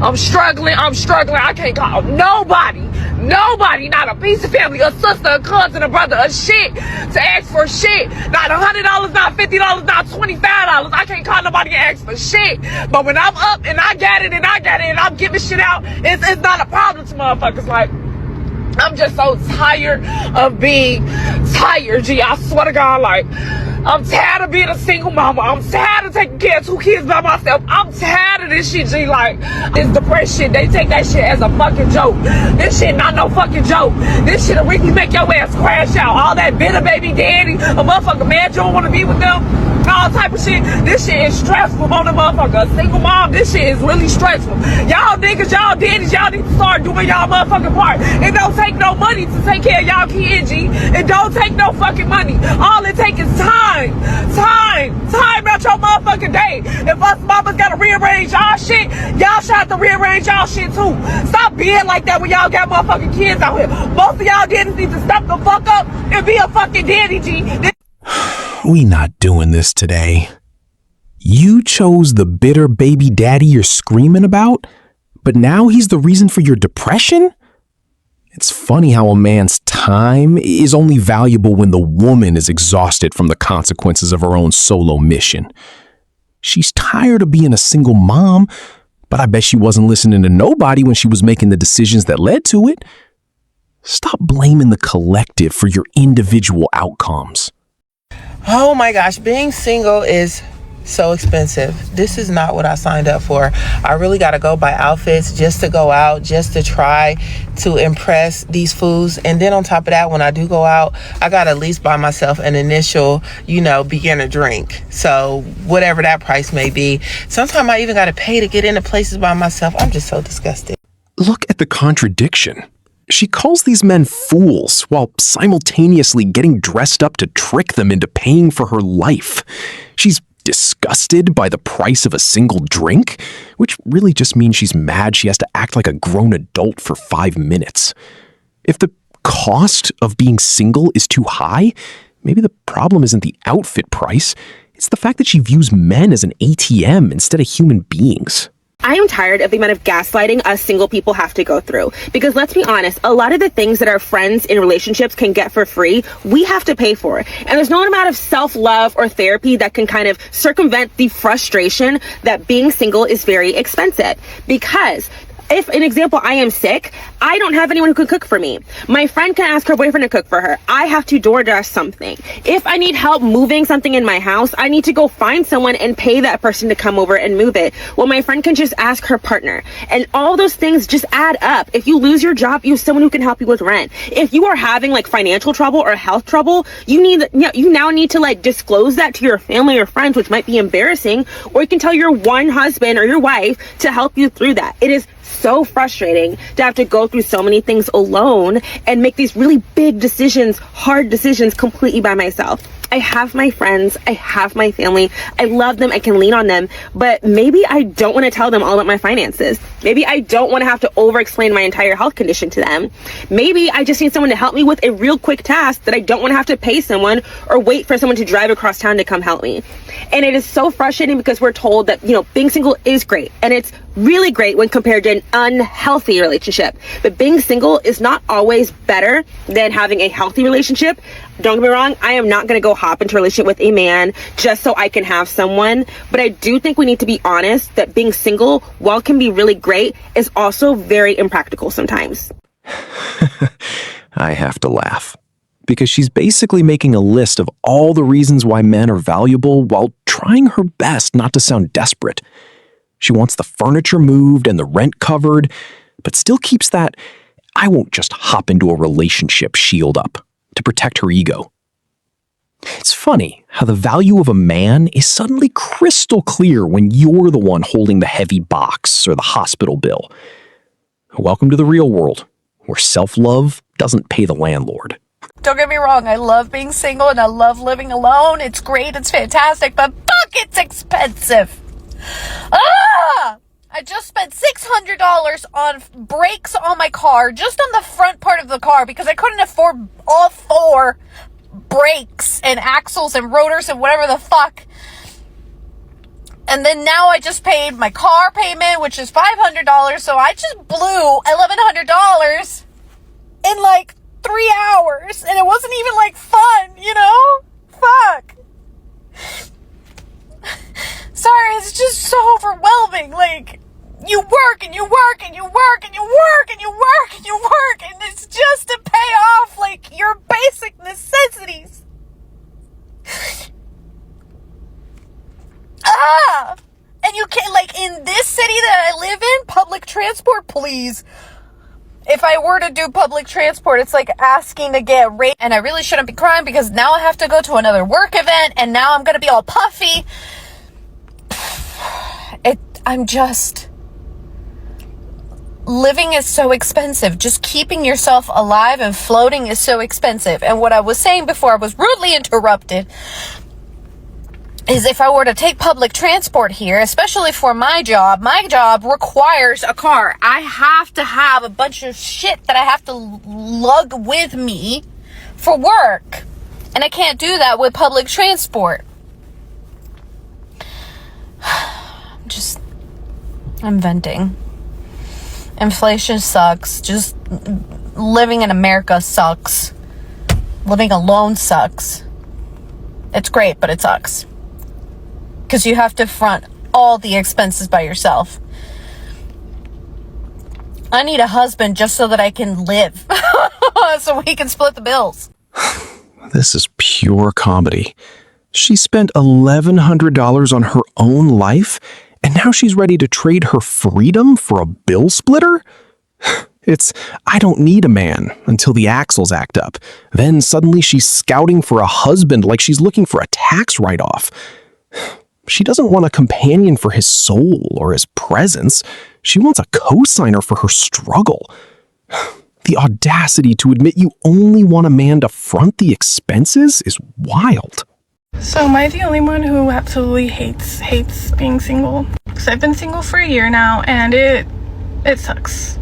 I'm struggling. I can't call nobody, not a piece of family, a sister, a cousin, a brother, a shit to ask for shit. Not $100, not $50, not $25. I can't call nobody and ask for shit. But when I'm up and I got it and I'm giving shit out, it's not a problem to motherfuckers. Like, I'm just so tired of being tired, G. I swear to God, like, I'm tired of being a single mama. I'm tired of taking care of 2 kids by myself. I'm tired of this shit, G. Like, this depression, they take that shit as a fucking joke. This shit not no fucking joke. This shit'll really make your ass crash out. All that bitter baby daddy, a motherfucker mad you don't want to be with them, all type of shit. This shit is stressful on the motherfucker. A single mom, this shit is really stressful. Y'all niggas, y'all daddies, y'all need to start doing y'all motherfucking part. It don't take no money to take care of y'all kids, G. It don't take no fucking money. All it takes is time out your motherfucking day. If us mamas gotta rearrange y'all shit, y'all should have to rearrange y'all shit too. Stop being like that when y'all got motherfucking kids out here. Most of y'all daddies need to step the fuck up and be a fucking daddy, G. We not doing this today. You chose the bitter baby daddy you're screaming about, but now he's the reason for your depression? It's funny how a man's time is only valuable when the woman is exhausted from the consequences of her own solo mission. She's tired of being a single mom, but I bet she wasn't listening to nobody when she was making the decisions that led to it. Stop blaming the collective for your individual outcomes. Oh my gosh, being single is so expensive. This is not what I signed up for. I really got to go buy outfits just to go out, just to try to impress these fools. And then on top of that, when I do go out, I got to at least buy myself an initial, beginner drink. So whatever that price may be. Sometimes I even got to pay to get into places by myself. I'm just so disgusted. Look at the contradiction. She calls these men fools while simultaneously getting dressed up to trick them into paying for her life. She's disgusted by the price of a single drink, which really just means she's mad she has to act like a grown adult for 5 minutes. If the cost of being single is too high, maybe the problem isn't the outfit price, it's the fact that she views men as an ATM instead of human beings. I am tired of the amount of gaslighting us single people have to go through. Because let's be honest, a lot of the things that our friends in relationships can get for free, we have to pay for. And there's no amount of self-love or therapy that can kind of circumvent the frustration that being single is very expensive. Because if, an example, I am sick, I don't have anyone who can cook for me. My friend can ask her boyfriend to cook for her. I have to DoorDash something. If I need help moving something in my house, I need to go find someone and pay that person to come over and move it. Well, my friend can just ask her partner. And all those things just add up. If you lose your job, you have someone who can help you with rent. If you are having like financial trouble or health trouble, you now need to disclose that to your family or friends, which might be embarrassing, or you can tell your one husband or your wife to help you through that. It is so frustrating to have to go through so many things alone and make these really big decisions, hard decisions completely by myself. I have my friends, I have my family, I love them, I can lean on them, but maybe I don't want to tell them all about my finances. Maybe I don't want to have to over-explain my entire health condition to them. Maybe I just need someone to help me with a real quick task that I don't want to have to pay someone or wait for someone to drive across town to come help me. And it is so frustrating because we're told that, being single is great, and it's really great when compared to an unhealthy relationship. But being single is not always better than having a healthy relationship. Don't get me wrong, I am not going to go hop into a relationship with a man just so I can have someone. But I do think we need to be honest that being single, while it can be really great, is also very impractical sometimes. I have to laugh. Because she's basically making a list of all the reasons why men are valuable while trying her best not to sound desperate. She wants the furniture moved and the rent covered, but still keeps that I won't just hop into a relationship shield up to protect her ego. It's funny how the value of a man is suddenly crystal clear when you're the one holding the heavy box or the hospital bill. Welcome to the real world, where self-love doesn't pay the landlord. Don't get me wrong, I love being single and I love living alone. It's great, it's fantastic, but fuck, it's expensive. I just spent $600 on brakes on my car, just on the front part of the car, because I couldn't afford all 4 brakes and axles and rotors and whatever the fuck. And then now I just paid my car payment, which is $500. So I just blew $1,100 in like 3 hours. And it wasn't even like fun, you know? Fuck. Sorry, it's just so overwhelming. Like, you work and you work and you work and you work and you work and you work, and it's just to pay off like your basic necessities. And you can't, like, in this city that I live in, public transport, please. If I were to do public transport, it's like asking to get raped, and I really shouldn't be crying because now I have to go to another work event, and now I'm gonna be all puffy. Living is so expensive. Just keeping yourself alive and floating is so expensive. And what I was saying before I was rudely interrupted is if I were to take public transport here, especially for my job requires a car. I have to have a bunch of shit that I have to lug with me for work. And I can't do that with public transport. I'm venting. Inflation sucks. Just living in America sucks. Living alone sucks. It's great, but it sucks. Because you have to front all the expenses by yourself. I need a husband just so that I can live. So we can split the bills. This is pure comedy. She spent $1,100 on her own life, and now she's ready to trade her freedom for a bill splitter? It's, I don't need a man until the axles act up. Then suddenly she's scouting for a husband like she's looking for a tax write-off. She doesn't want a companion for his soul or his presence. She wants a co-signer for her struggle. The audacity to admit you only want a man to front the expenses is wild. So am I the only one who absolutely hates being single? Because I've been single for a year now, and it sucks.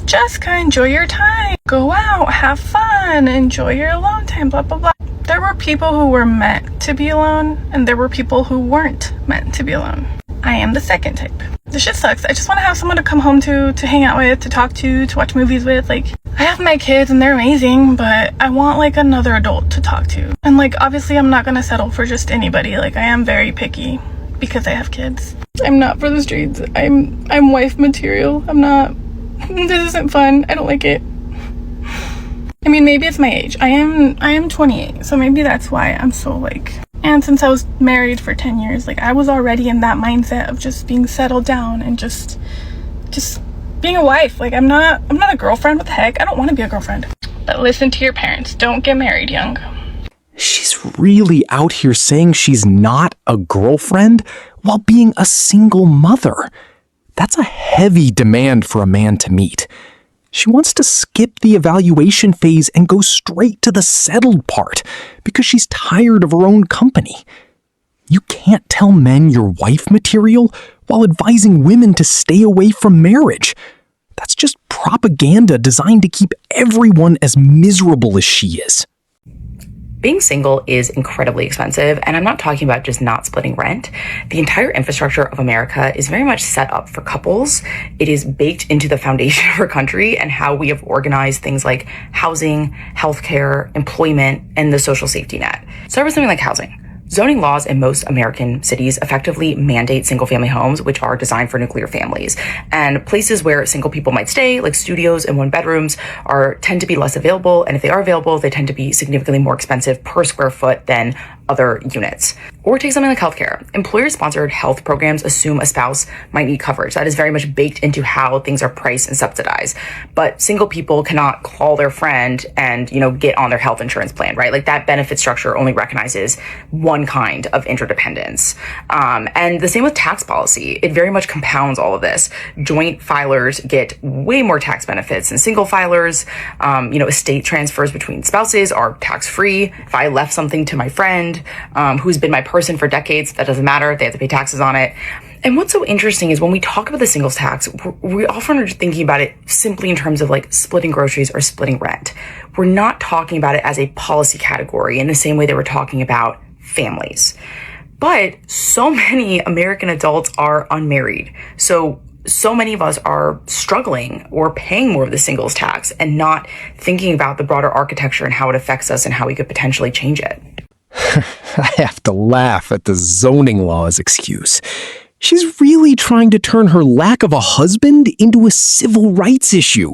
Just kind of enjoy your time. Go out, have fun, enjoy your alone time, blah, blah, blah. There were people who were meant to be alone, and there were people who weren't meant to be alone. I am the second type. This shit sucks. I just want to have someone to come home to hang out with, to talk to watch movies with. Like, I have my kids and they're amazing, but I want like another adult to talk to. And like, obviously I'm not gonna settle for just anybody. Like, I am very picky because I have kids. I'm not for the streets. I'm wife material. I'm not. This isn't fun. I don't like it. I mean, maybe it's my age. I am 28, so maybe that's why I'm so like. And since I was married for 10 years, like, I was already in that mindset of just being settled down and just being a wife. Like, I'm not a girlfriend. What the heck? I don't want to be a girlfriend. But listen to your parents. Don't get married young. She's really out here saying she's not a girlfriend while being a single mother. That's a heavy demand for a man to meet. She wants to skip the evaluation phase and go straight to the settled part because she's tired of her own company. You can't tell men you're wife material while advising women to stay away from marriage. That's just propaganda designed to keep everyone as miserable as she is. Being single is incredibly expensive, and I'm not talking about just not splitting rent. The entire infrastructure of America is very much set up for couples. It is baked into the foundation of our country and how we have organized things like housing, healthcare, employment, and the social safety net. Start with something like housing. Zoning laws in most American cities effectively mandate single-family homes, which are designed for nuclear families. And places where single people might stay, like studios and one-bedrooms, tend to be less available. And if they are available, they tend to be significantly more expensive per square foot than other units. Or take something like healthcare. Employer-sponsored health programs assume a spouse might need coverage. That is very much baked into how things are priced and subsidized. But single people cannot call their friend and, get on their health insurance plan, right? Like, that benefit structure only recognizes one kind of interdependence. And the same with tax policy. It very much compounds all of this. Joint filers get way more tax benefits than single filers. Estate transfers between spouses are tax-free. If I left something to my friend, who's been my person for decades, that doesn't matter. They have to pay taxes on it. And what's so interesting is when we talk about the singles tax, we often are thinking about it simply in terms of like splitting groceries or splitting rent. We're not talking about it as a policy category in the same way that we're talking about families. But so many American adults are unmarried. So many of us are struggling or paying more of the singles tax and not thinking about the broader architecture and how it affects us and how we could potentially change it. I have to laugh at the zoning law's excuse. She's really trying to turn her lack of a husband into a civil rights issue.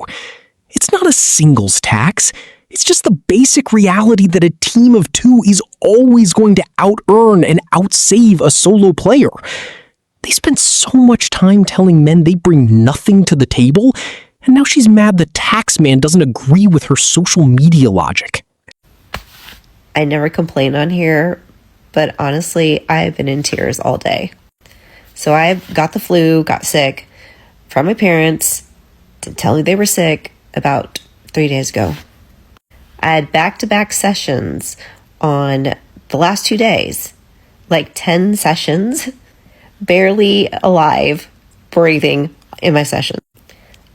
It's not a singles tax. It's just the basic reality that a team of two is always going to out-earn and outsave a solo player. They spend so much time telling men they bring nothing to the table, and now she's mad the tax man doesn't agree with her social media logic. I never complain on here, but honestly, I've been in tears all day. So I got the flu, got sick from my parents to tell me they were sick about 3 days ago. I had back-to-back sessions on the last 2 days, like 10 sessions, barely alive, breathing in my session.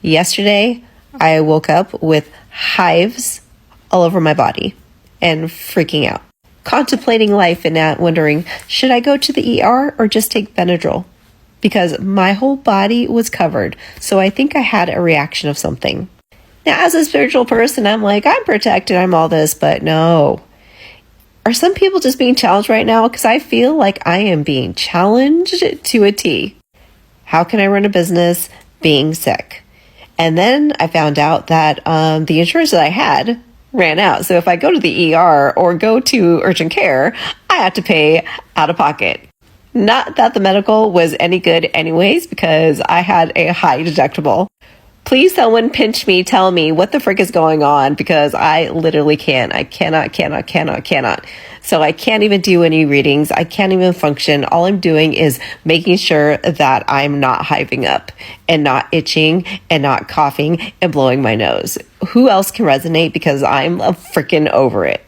Yesterday, I woke up with hives all over my body and freaking out, contemplating life and wondering, should I go to the ER or just take Benadryl? Because my whole body was covered, so I think I had a reaction of something. Now, as a spiritual person, I'm like, I'm protected, I'm all this, but no. Are some people just being challenged right now? Because I feel like I am being challenged to a T. How can I run a business being sick? And then I found out that the insurance that I had ran out. So if I go to the ER or go to urgent care, I have to pay out of pocket. Not that the medical was any good anyways, because I had a high deductible. Please someone pinch me, tell me what the frick is going on, because I literally can't. I cannot. So I can't even do any readings. I can't even function. All I'm doing is making sure that I'm not hiving up and not itching and not coughing and blowing my nose. Who else can resonate? Because I'm freaking over it.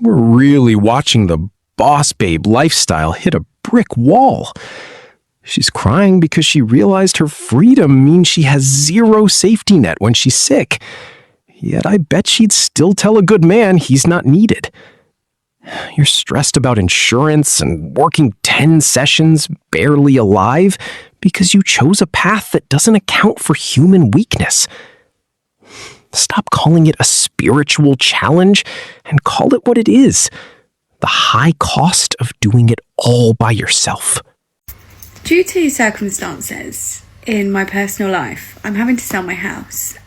We're really watching the boss babe lifestyle hit a brick wall. She's crying because she realized her freedom means she has zero safety net when she's sick. Yet I bet she'd still tell a good man he's not needed. You're stressed about insurance and working 10 sessions barely alive because you chose a path that doesn't account for human weakness. Stop calling it a spiritual challenge and call it what it is: the high cost of doing it all by yourself. Due to circumstances in my personal life, I'm having to sell my house.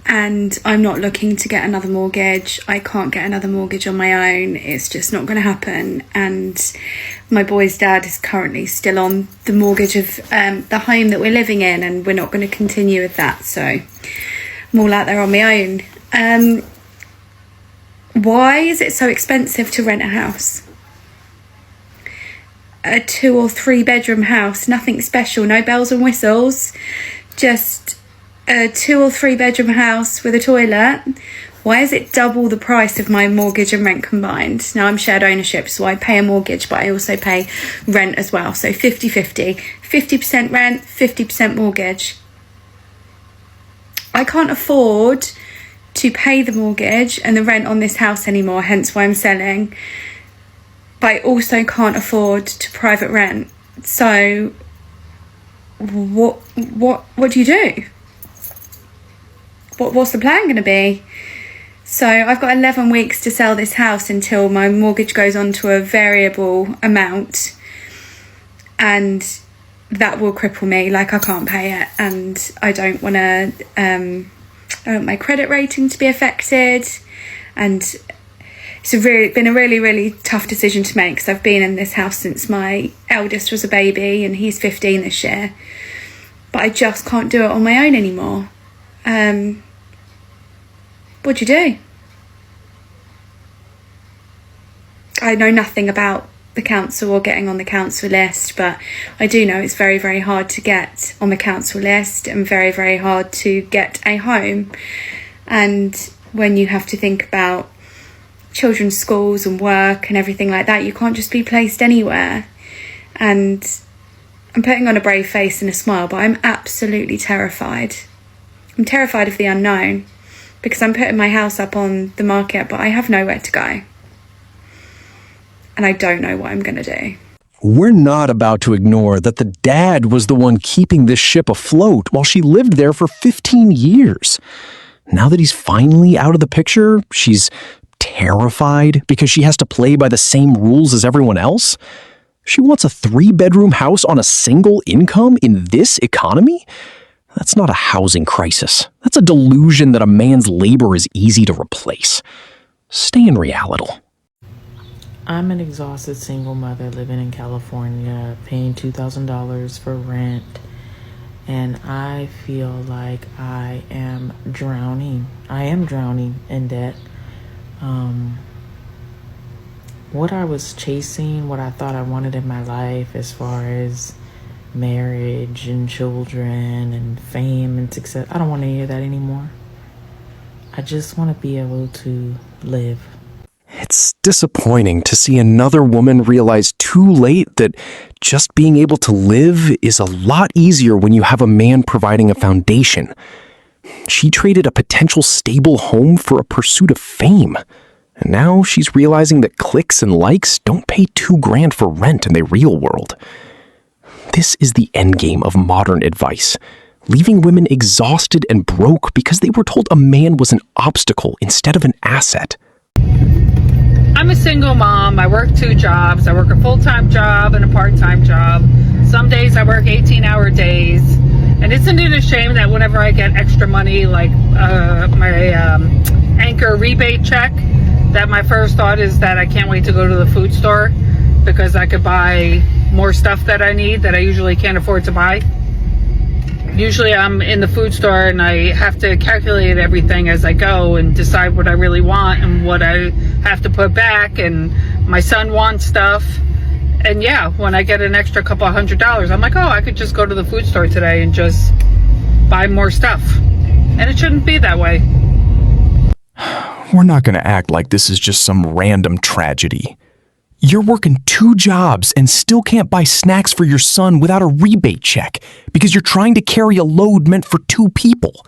And I'm not looking to get another mortgage. I can't get another mortgage on my own. It's just not going to happen. And my boy's dad is currently still on the mortgage of the home that we're living in, and we're not going to continue with that. So I'm all out there on my own. Why is it so expensive to rent a house? A 2 or 3 bedroom house, nothing special, no bells and whistles, just a 2 or 3 bedroom house with a toilet. Why is it double the price of my mortgage and rent combined? Now I'm shared ownership, so I pay a mortgage, but I also pay rent as well. So 50-50, 50% rent, 50% mortgage. I can't afford to pay the mortgage and the rent on this house anymore, hence why I'm selling. But I also can't afford to private rent. So what do you do? What's the plan going to be? So I've got 11 weeks to sell this house until my mortgage goes on to a variable amount, and that will cripple me. Like, I can't pay it, and I don't want to I want my credit rating to be affected, and it's been a really tough decision to make, because I've been in this house since my eldest was a baby, and he's 15 this year, but I just can't do it on my own anymore. What do you do? I know nothing about the council or getting on the council list, but I do know it's very hard to get on the council list, and very hard to get a home. And when you have to think about children's schools and work and everything like that, you can't just be placed anywhere. And I'm putting on a brave face and a smile, but I'm absolutely terrified. I'm terrified of the unknown, because I'm putting my house up on the market, but I have nowhere to go. and I don't know what I'm going to do. We're not about to ignore that the dad was the one keeping this ship afloat while she lived there for 15 years. Now that he's finally out of the picture, she's terrified because she has to play by the same rules as everyone else. She wants a 3-bedroom house on a single income in this economy? That's not a housing crisis. That's a delusion that a man's labor is easy to replace. Stay in reality. I'm an exhausted single mother living in California, paying $2,000 for rent, and I feel like I am drowning. I am drowning in debt. What I was chasing, what I thought I wanted in my life as far as marriage and children and fame and success, I don't want any of that anymore. I just want to be able to live. It's disappointing to see another woman realize too late that just being able to live is a lot easier when you have a man providing a foundation. She traded a potential stable home for a pursuit of fame. And now she's realizing that clicks and likes don't pay $2,000 for rent in the real world. This is the endgame of modern advice, leaving women exhausted and broke because they were told a man was an obstacle instead of an asset. I'm a single mom. I work 2 jobs. I work a full-time job and a part-time job. Some days I work 18-hour days. And isn't it a shame that whenever I get extra money, like my Anchor rebate check, that my first thought is that I can't wait to go to the food store because I could buy more stuff that I need that I usually can't afford to buy. Usually I'm in the food store and I have to calculate everything as I go and decide what I really want and what I have to put back, and my son wants stuff. And yeah, when I get an extra couple $100, I'm like, oh, I could just go to the food store today and just buy more stuff. And it shouldn't be that way. We're not going to act like this is just some random tragedy. You're working 2 jobs and still can't buy snacks for your son without a rebate check because you're trying to carry a load meant for 2 people.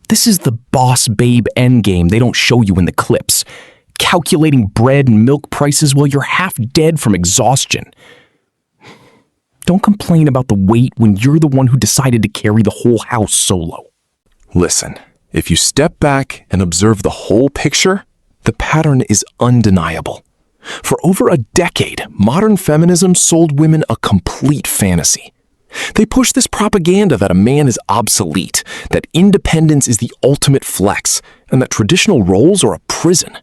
This is the boss babe endgame they don't show you in the clips, calculating bread and milk prices while you're half dead from exhaustion. Don't complain about the weight when you're the one who decided to carry the whole house solo. Listen, if you step back and observe the whole picture, the pattern is undeniable. For over a decade, modern feminism sold women a complete fantasy. They push this propaganda that a man is obsolete, that independence is the ultimate flex, and that traditional roles are a prison.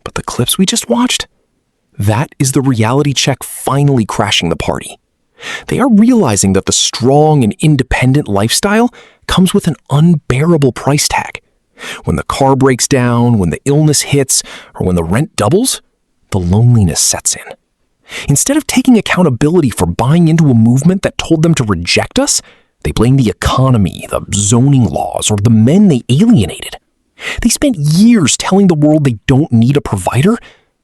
But the clips we just watched? That is the reality check finally crashing the party. They are realizing that the strong and independent lifestyle comes with an unbearable price tag. When the car breaks down, when the illness hits, or when the rent doubles, the loneliness sets in. Instead of taking accountability for buying into a movement that told them to reject us, they blame the economy, the zoning laws, or the men they alienated. They spent years telling the world they don't need a provider,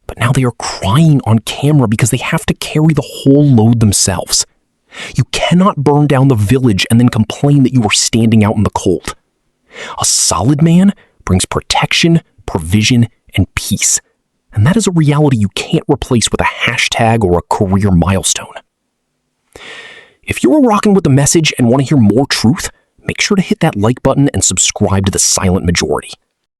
but now they are crying on camera because they have to carry the whole load themselves. You cannot burn down the village and then complain that you are standing out in the cold. A solid man brings protection, provision, and peace. And that is a reality you can't replace with a hashtag or a career milestone. If you're rocking with the message and want to hear more truth, make sure to hit that like button and subscribe to the Silent Majority.